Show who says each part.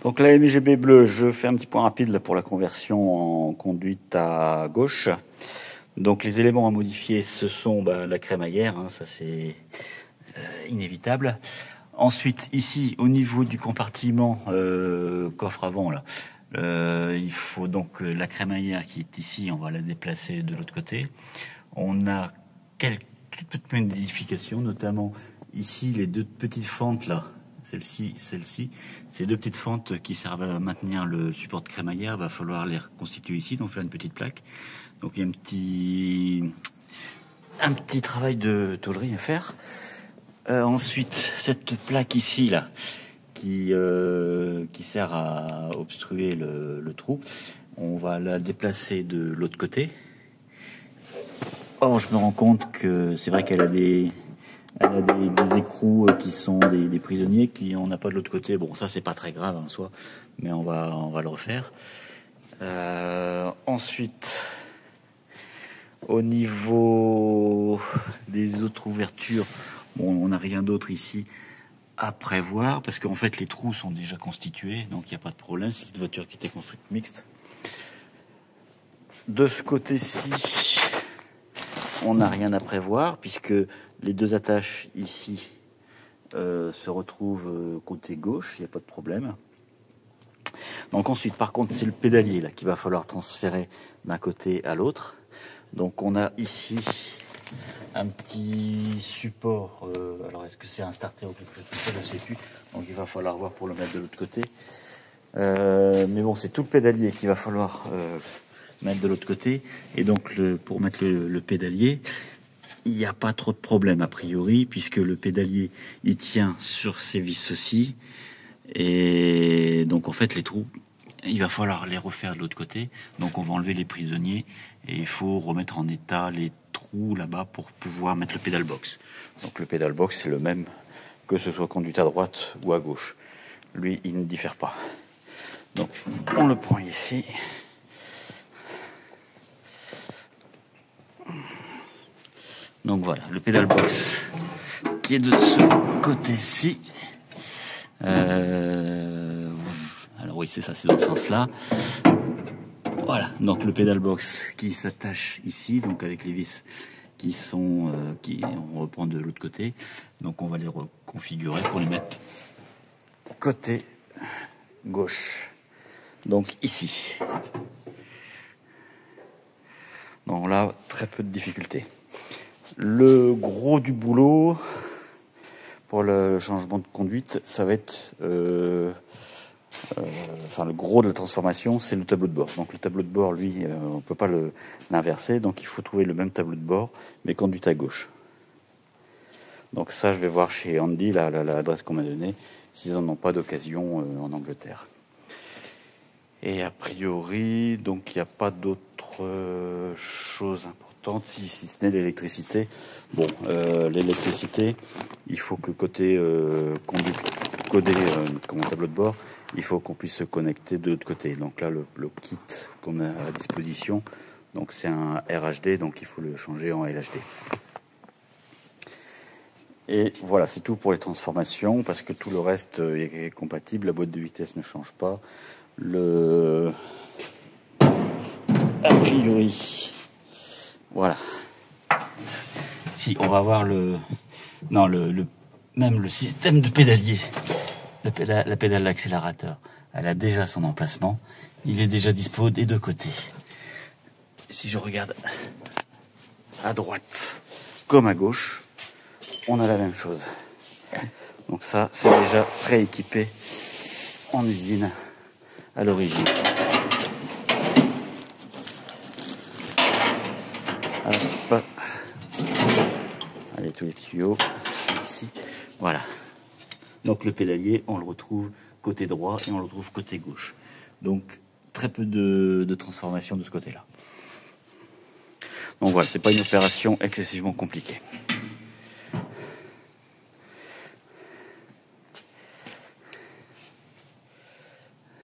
Speaker 1: Donc la MGB bleue, je fais un petit point rapide là pour la conversion en conduite à gauche. Donc les éléments à modifier, ce sont la crémaillère, hein, ça c'est inévitable. Ensuite, ici, au niveau du compartiment coffre avant, là, il faut donc la crémaillère qui est ici, on va la déplacer de l'autre côté. On a quelques petites modifications, notamment ici les deux petites fentes là, celle-ci, ces deux petites fentes qui servent à maintenir le support de crémaillère, va falloir les reconstituer ici, donc faire une petite plaque. Donc il y a un petit travail de tôlerie à faire. Ensuite, cette plaque ici là, qui sert à obstruer le trou, on va la déplacer de l'autre côté. Or, je me rends compte que c'est vrai qu'elle a des écrous qui sont des prisonniers qui on n'a pas de l'autre côté. Bon, ça c'est pas très grave en soi, mais on va le refaire. Ensuite, au niveau des autres ouvertures, bon, on n'a rien d'autre ici à prévoir parce qu'en fait les trous sont déjà constitués, donc il n'y a pas de problème. C'est une voiture qui était construite mixte. De ce côté-ci, on n'a rien à prévoir puisque les deux attaches ici se retrouvent côté gauche, il n'y a pas de problème. Donc ensuite, par contre, c'est le pédalier là qu'il va falloir transférer d'un côté à l'autre. Donc on a ici un petit support. Alors est-ce que c'est un starter ou quelque chose comme ça, je ne sais plus. Donc il va falloir voir pour le mettre de l'autre côté. Mais bon, c'est tout le pédalier qu'il va falloir mettre de l'autre côté. Et donc pour mettre le pédalier, il n'y a pas trop de problème a priori, puisque le pédalier il tient sur ces vis aussi. Et donc en fait les trous, il va falloir les refaire de l'autre côté. Donc on va enlever les prisonniers et il faut remettre en état les trous là-bas pour pouvoir mettre le pédale box. Donc le pédale box c'est le même que ce soit conduite à droite ou à gauche. Lui il ne diffère pas. Donc on le prend ici. Donc voilà, le pédale box qui est de ce côté-ci. Alors oui, c'est ça, c'est dans ce sens-là. Voilà, donc le pédale box qui s'attache ici, donc avec les vis qui sont, on reprend de l'autre côté. Donc on va les reconfigurer pour les mettre côté gauche. Donc ici. Donc là, très peu de difficultés. Le gros du boulot pour le changement de conduite, ça va être le gros de la transformation, c'est le tableau de bord. Donc le tableau de bord, lui, on peut pas l'inverser, donc il faut trouver le même tableau de bord, mais conduite à gauche. Donc ça, je vais voir chez Andy, l'adresse qu'on m'a donnée, s'ils n'en ont pas d'occasion en Angleterre. Et a priori, donc il n'y a pas d'autres choses importantes, si ce n'est l'électricité. Bon, l'électricité, il faut que côté codé comme un tableau de bord, il faut qu'on puisse se connecter de l'autre côté. Donc là, le kit qu'on a à disposition, donc c'est un RHD, donc il faut le changer en LHD. Et voilà, c'est tout pour les transformations, parce que tout le reste est compatible. La boîte de vitesse ne change pas. A priori, voilà. Si on va voir même le système de pédalier, la pédale d'accélérateur, elle a déjà son emplacement. Il est déjà dispo des deux côtés. Si je regarde à droite comme à gauche, on a la même chose. Donc ça, c'est déjà prééquipé en usine à l'origine. Hop. Allez, tous les tuyaux ici. Voilà. Donc le pédalier, on le retrouve côté droit et on le retrouve côté gauche. Donc très peu de transformation de ce côté-là. Donc voilà, c'est pas une opération excessivement compliquée.